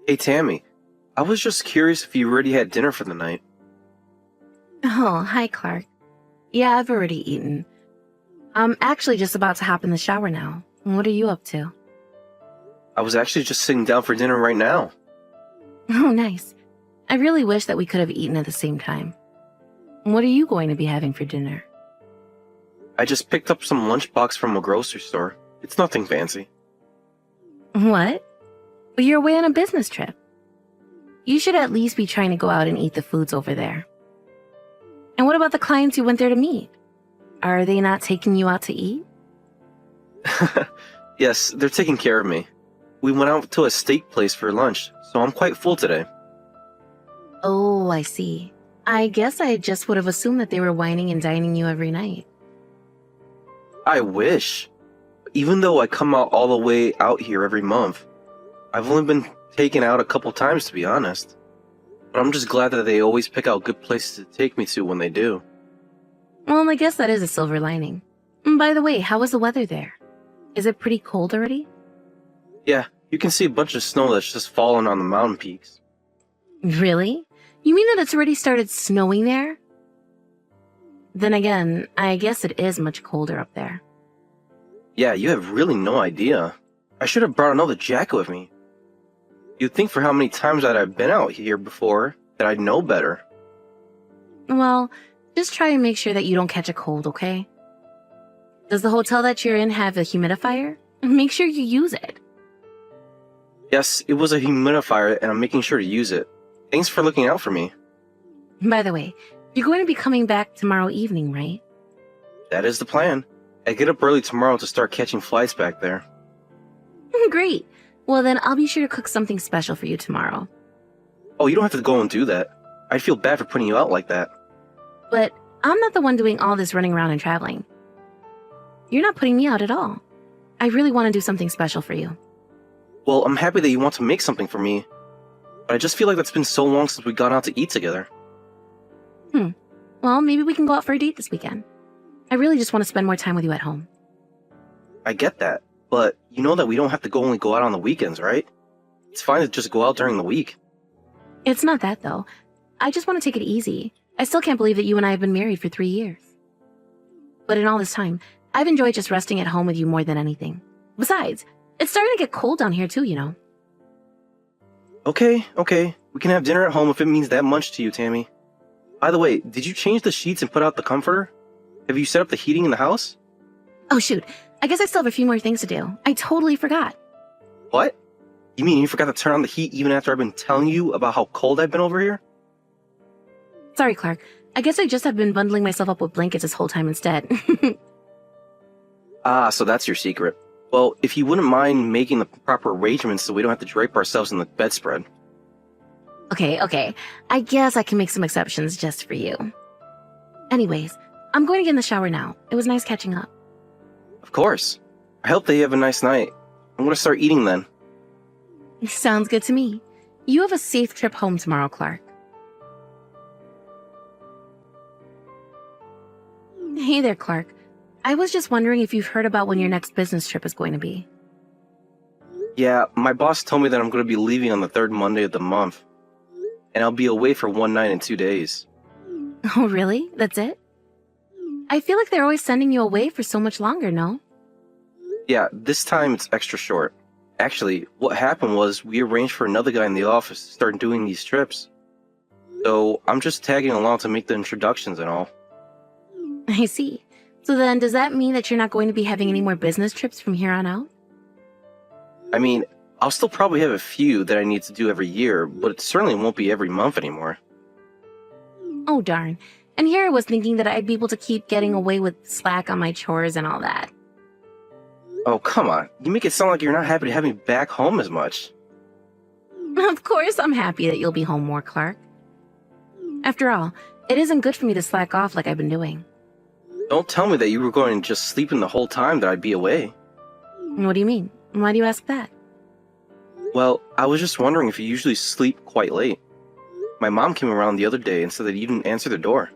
Hey Tammy, I was just curious if you already had dinner for the night. Oh, hi, Clark. Yeah, I've already eaten. I'm actually just about to hop in the shower now. What are you up to? I was actually just sitting down for dinner right now. Oh, nice. I really wish that we could have eaten at the same time. What are you going to be having for dinner? I just picked up some lunchbox from a grocery store. It's nothing fancy. What? But you're away on a business trip. You should at least be trying to go out and eat the foods over there. And what about the clients you went there to meet? Are they not taking you out to eat? Yes, they're taking care of me. We went out to a steak place for lunch, so I'm quite full today. Oh, I see. I guess I just would have assumed that they were wining and dining you every night. I wish. Even though I come out all the way out here every month, I've only been taken out a couple times to be honest. But I'm just glad that they always pick out good places to take me to when they do. Well, I guess that is a silver lining. By the way, how was the weather there? Is it pretty cold already? Yeah, you can see a bunch of snow that's just fallen on the mountain peaks. Really? You mean that it's already started snowing there? Then again, I guess it is much colder up there. Yeah, you have really no idea. I should have brought another jacket with me. You'd think for how many times that I've been out here before that I'd know better. Well, just try and make sure that you don't catch a cold, okay? Does the hotel that you're in have a humidifier? Make sure you use it. Yes, it was a humidifier and I'm making sure to use it. Thanks for looking out for me. By the way, you're going to be coming back tomorrow evening, right? That is the plan. I get up early tomorrow to start catching flights back there. Great. Well, then I'll be sure to cook something special for you tomorrow. Oh, you don't have to go and do that. I'd feel bad for putting you out like that. But I'm not the one doing all this running around and traveling. You're not putting me out at all. I really want to do something special for you. Well, I'm happy that you want to make something for me. But I just feel like that's been so long since we got out to eat together. Well, maybe we can go out for a date this weekend. I really just want to spend more time with you at home. I get that, but you know that we don't have to only go out on the weekends, right? It's fine to just go out during the week. It's not that, though. I just want to take it easy. I still can't believe that you and I have been married for 3 years. But in all this time, I've enjoyed just resting at home with you more than anything. Besides, it's starting to get cold down here too, you know. Okay. We can have dinner at home if it means that much to you, Tammy. By the way, did you change the sheets and put out the comforter? Have you set up the heating in the house? Oh shoot, I guess I still have a few more things to do. I totally forgot. What? You mean you forgot to turn on the heat even after I've been telling you about how cold I've been over here? Sorry, Clark. I guess I just have been bundling myself up with blankets this whole time instead. Ah, so that's your secret. Well, if you wouldn't mind making the proper arrangements so we don't have to drape ourselves in the bedspread. Okay. I guess I can make some exceptions just for you. Anyways, I'm going to get in the shower now. It was nice catching up. Of course. I hope that you have a nice night. I'm gonna start eating then. Sounds good to me. You have a safe trip home tomorrow, Clark. Hey there, Clark. I was just wondering if you've heard about when your next business trip is going to be. Yeah, my boss told me that I'm gonna be leaving on the third Monday of the month. And I'll be away for 1 night and 2 days. Oh, really? That's it? I feel like they're always sending you away for so much longer, no? Yeah, this time it's extra short. Actually, what happened was we arranged for another guy in the office to start doing these trips. So I'm just tagging along to make the introductions and all. I see. So then, does that mean that you're not going to be having any more business trips from here on out? I mean, I'll still probably have a few that I need to do every year, but it certainly won't be every month anymore. Oh, darn. And here I was thinking that I'd be able to keep getting away with slack on my chores and all that. Oh, come on. You make it sound like you're not happy to have me back home as much. Of course I'm happy that you'll be home more, Clark. After all, it isn't good for me to slack off like I've been doing. Don't tell me that you were going to just sleep in the whole time that I'd be away. What do you mean? Why do you ask that? Well, I was just wondering if you usually sleep quite late. My mom came around the other day and said that you didn't answer the door.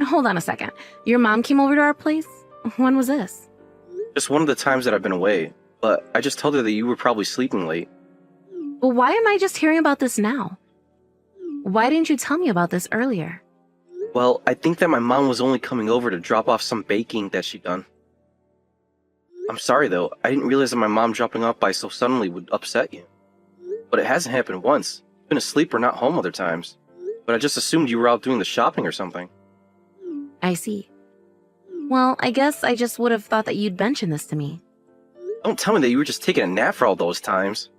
Hold on a second. Your mom came over to our place? When was this? Just one of the times that I've been away, but I just told her that you were probably sleeping late. But why am I just hearing about this now? Why didn't you tell me about this earlier? Well, I think that my mom was only coming over to drop off some baking that she'd done. I'm sorry though, I didn't realize that my mom dropping off by so suddenly would upset you. But it hasn't happened once. You've been asleep or not home other times. But I just assumed you were out doing the shopping or something. I see. Well, I guess I just would have thought that you'd mention this to me. Don't tell me that you were just taking a nap for all those times.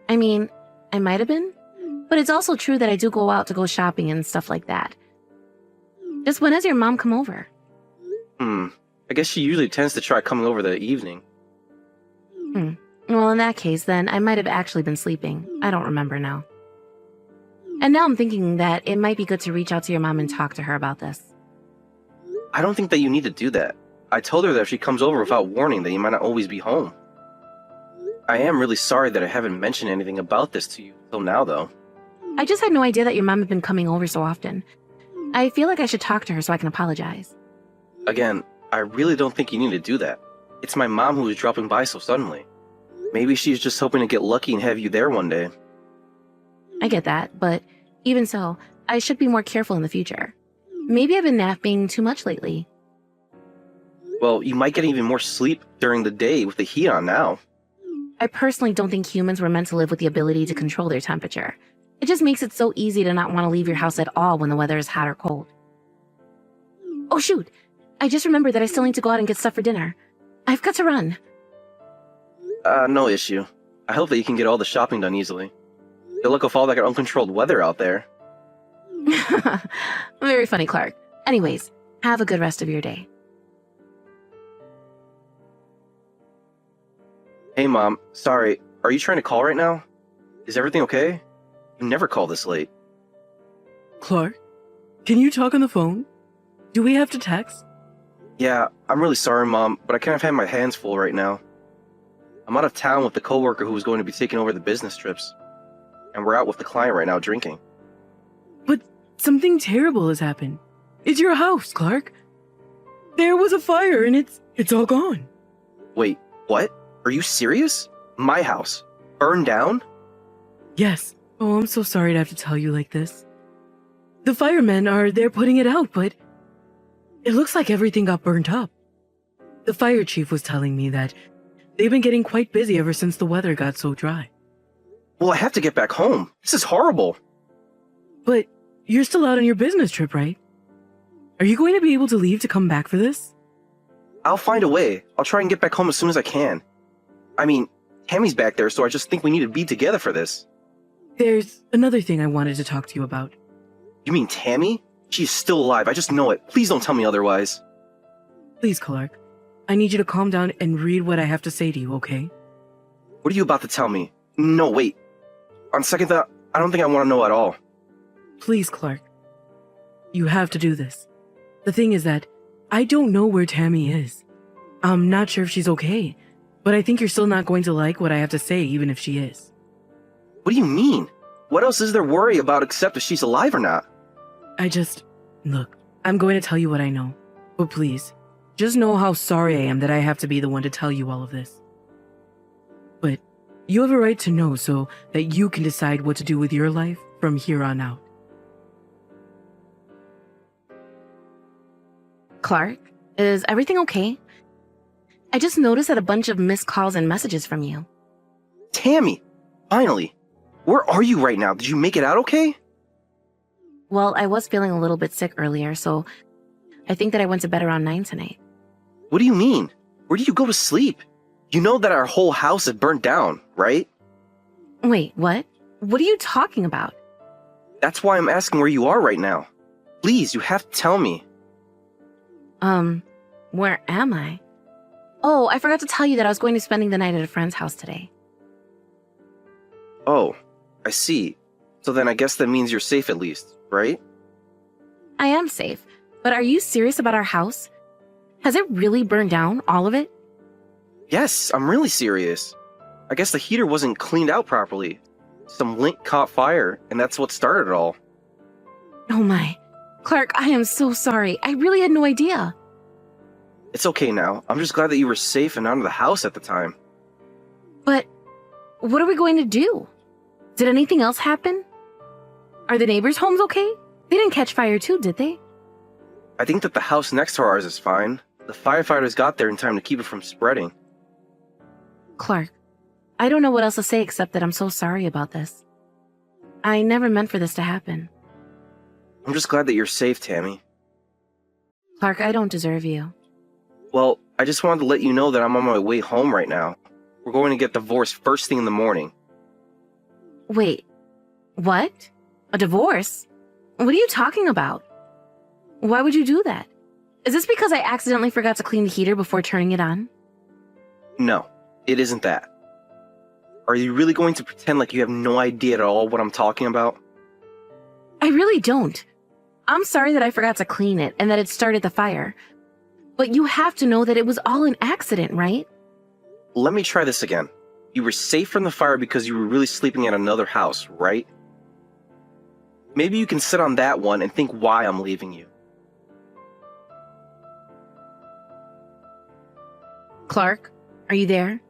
I mean, I might have been, but it's also true that I do go out to go shopping and stuff like that. Just when has your mom come over? I guess she usually tends to try coming over the evening. Well, in that case, then I might have actually been sleeping. I don't remember now. And now I'm thinking that it might be good to reach out to your mom and talk to her about this. I don't think that you need to do that. I told her that if she comes over without warning, that you might not always be home. I am really sorry that I haven't mentioned anything about this to you till now, though. I just had no idea that your mom had been coming over so often. I feel like I should talk to her so I can apologize. Again, I really don't think you need to do that. It's my mom who was dropping by so suddenly. Maybe she's just hoping to get lucky and have you there one day. I get that, but even so, I should be more careful in the future. Maybe I've been napping too much lately. Well, you might get even more sleep during the day with the heat on now. I personally don't think humans were meant to live with the ability to control their temperature. It just makes it so easy to not want to leave your house at all when the weather is hot or cold. Oh shoot! I just remembered that I still need to go out and get stuff for dinner. I've got to run. No issue. I hope that you can get all the shopping done easily. Good luck with all that uncontrolled weather out there. Very funny, Clark. Anyways, have a good rest of your day. Hey Mom, sorry, are you trying to call right now? Is everything okay? You never call this late. Clark, can you talk on the phone? Do we have to text? Yeah, I'm really sorry Mom, but I kind of have my hands full right now. I'm out of town with the coworker who was going to be taking over the business trips. And we're out with the client right now drinking. But something terrible has happened. It's your house, Clark. There was a fire and it's all gone. Wait, what? Are you serious? My house? Burned down? Yes. Oh, I'm so sorry to have to tell you like this. The firemen are there putting it out, but it looks like everything got burnt up. The fire chief was telling me that they've been getting quite busy ever since the weather got so dry. Well, I have to get back home. This is horrible. But you're still out on your business trip, right? Are you going to be able to leave to come back for this? I'll find a way. I'll try and get back home as soon as I can. I mean, Tammy's back there, so I just think we need to be together for this. There's another thing I wanted to talk to you about. You mean Tammy? She's still alive, I just know it. Please don't tell me otherwise. Please, Clark. I need you to calm down and read what I have to say to you, okay? What are you about to tell me? No, wait. On second thought, I don't think I want to know at all. Please, Clark. You have to do this. The thing is that I don't know where Tammy is. I'm not sure if she's okay, but I think you're still not going to like what I have to say even if she is. What do you mean? What else is there worry about except if she's alive or not? Look, I'm going to tell you what I know, but please, just know how sorry I am that I have to be the one to tell you all of this. But you have a right to know so that you can decide what to do with your life from here on out. Clark, is everything okay? I just noticed that a bunch of missed calls and messages from you. Tammy! Finally! Where are you right now? Did you make it out okay? Well, I was feeling a little bit sick earlier, so I think that I went to bed around 9 tonight. What do you mean? Where did you go to sleep? You know that our whole house had burnt down, right? Wait, what? What are you talking about? That's why I'm asking where you are right now. Please, you have to tell me. Where am I? Oh, I forgot to tell you that I was going to be spending the night at a friend's house today. Oh, I see. So then I guess that means you're safe at least, right? I am safe, but are you serious about our house? Has it really burned down, all of it? Yes, I'm really serious. I guess the heater wasn't cleaned out properly. Some link caught fire, and that's what started it all. Oh my. Clark, I am so sorry. I really had no idea. It's okay now. I'm just glad that you were safe and out of the house at the time. But what are we going to do? Did anything else happen? Are the neighbors' homes okay? They didn't catch fire too, did they? I think that the house next to ours is fine. The firefighters got there in time to keep it from spreading. Clark, I don't know what else to say except that I'm so sorry about this. I never meant for this to happen. I'm just glad that you're safe, Tammy. Clark, I don't deserve you. Well, I just wanted to let you know that I'm on my way home right now. We're going to get divorced first thing in the morning. Wait, what? A divorce? What are you talking about? Why would you do that? Is this because I accidentally forgot to clean the heater before turning it on? No, it isn't that. Are you really going to pretend like you have no idea at all what I'm talking about? I really don't. I'm sorry that I forgot to clean it and that it started the fire. But you have to know that it was all an accident, right? Let me try this again. You were safe from the fire because you were really sleeping at another house, right? Maybe you can sit on that one and think why I'm leaving you. Clark, are you there?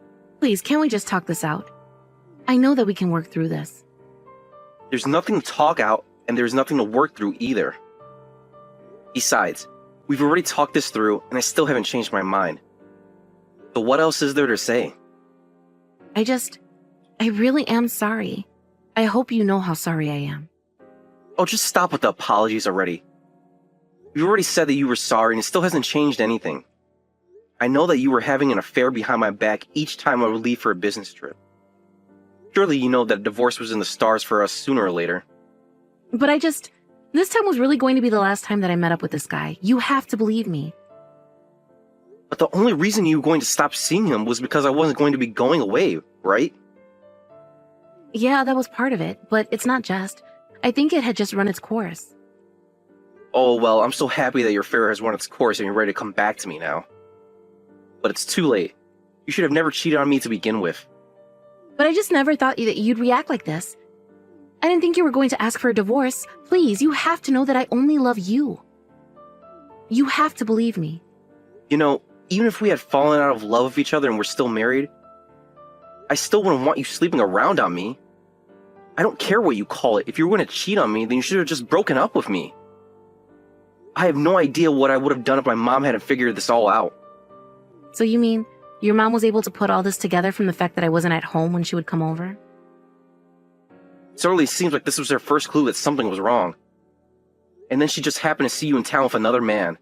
Please, can't we just talk this out? I know that we can work through this. There's nothing to talk out, and there's nothing to work through either. Besides, we've already talked this through, and I still haven't changed my mind. So what else is there to say? I really am sorry. I hope you know how sorry I am. Oh, just stop with the apologies already. You already said that you were sorry, and it still hasn't changed anything. I know that you were having an affair behind my back each time I would leave for a business trip. Surely you know that divorce was in the stars for us sooner or later. But this time was really going to be the last time that I met up with this guy. You have to believe me. But the only reason you were going to stop seeing him was because I wasn't going to be going away, right? Yeah, that was part of it, but it's not just. I think it had just run its course. Oh, well, I'm so happy that your affair has run its course and you're ready to come back to me now. But it's too late. You should have never cheated on me to begin with. But I just never thought that you'd react like this. I didn't think you were going to ask for a divorce. Please, you have to know that I only love you. You have to believe me. You know, even if we had fallen out of love with each other and we're still married, I still wouldn't want you sleeping around on me. I don't care what you call it. If you were going to cheat on me, then you should have just broken up with me. I have no idea what I would have done if my mom hadn't figured this all out. So you mean your mom was able to put all this together from the fact that I wasn't at home when she would come over? It certainly seems like this was her first clue that something was wrong. And then she just happened to see you in town with another man.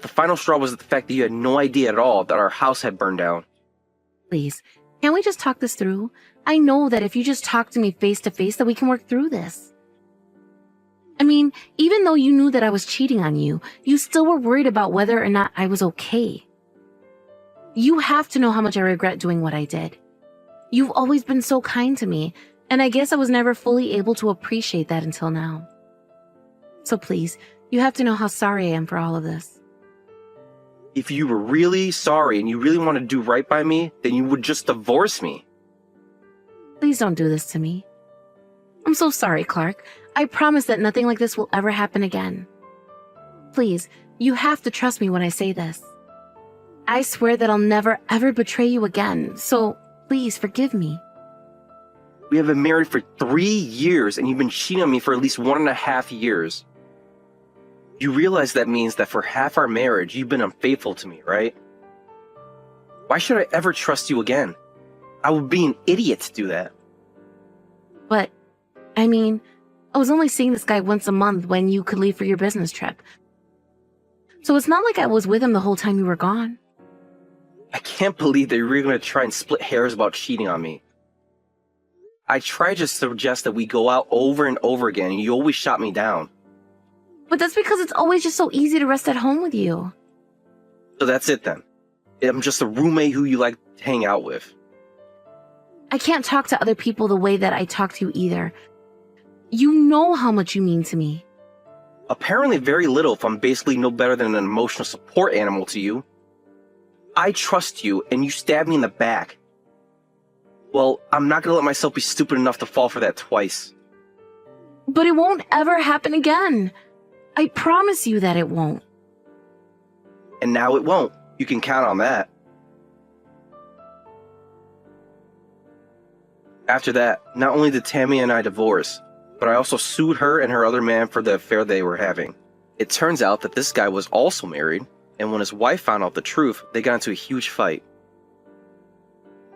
The final straw was the fact that you had no idea at all that our house had burned down. Please, can't we just talk this through? I know that if you just talk to me face to face that we can work through this. I mean, even though you knew that I was cheating on you, you still were worried about whether or not I was okay. You have to know how much I regret doing what I did. You've always been so kind to me, and I guess I was never fully able to appreciate that until now. So please, you have to know how sorry I am for all of this. If you were really sorry and you really wanted to do right by me, then you would just divorce me. Please don't do this to me. I'm so sorry, Clark. I promise that nothing like this will ever happen again. Please, you have to trust me when I say this. I swear that I'll never ever betray you again, so please forgive me. We have been married for 3 years and you've been cheating on me for at least 1.5 years. You realize that means that for half our marriage, you've been unfaithful to me, right? Why should I ever trust you again? I would be an idiot to do that. But, I mean, I was only seeing this guy once a month when you could leave for your business trip. So it's not like I was with him the whole time you were gone. I can't believe that you're really going to try and split hairs about cheating on me. I tried to suggest that we go out over and over again, and you always shot me down. But that's because it's always just so easy to rest at home with you. So that's it then. I'm just a roommate who you like to hang out with. I can't talk to other people the way that I talk to you either. You know how much you mean to me. Apparently very little if I'm basically no better than an emotional support animal to you. I trust you, and you stabbed me in the back. Well, I'm not gonna let myself be stupid enough to fall for that twice. But it won't ever happen again. I promise you that it won't. And now it won't. You can count on that. After that, not only did Tammy and I divorce, but I also sued her and her other man for the affair they were having. It turns out that this guy was also married, and when his wife found out the truth, they got into a huge fight.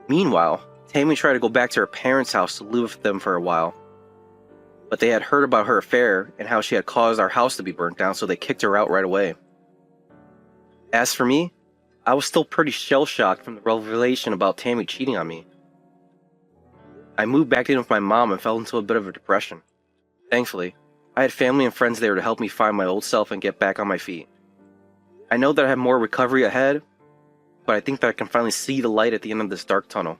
Meanwhile, Tammy tried to go back to her parents' house to live with them for a while, but they had heard about her affair and how she had caused our house to be burnt down, so they kicked her out right away. As for me, I was still pretty shell-shocked from the revelation about Tammy cheating on me. I moved back in with my mom and fell into a bit of a depression. Thankfully, I had family and friends there to help me find my old self and get back on my feet. I know that I have more recovery ahead, but I think that I can finally see the light at the end of this dark tunnel.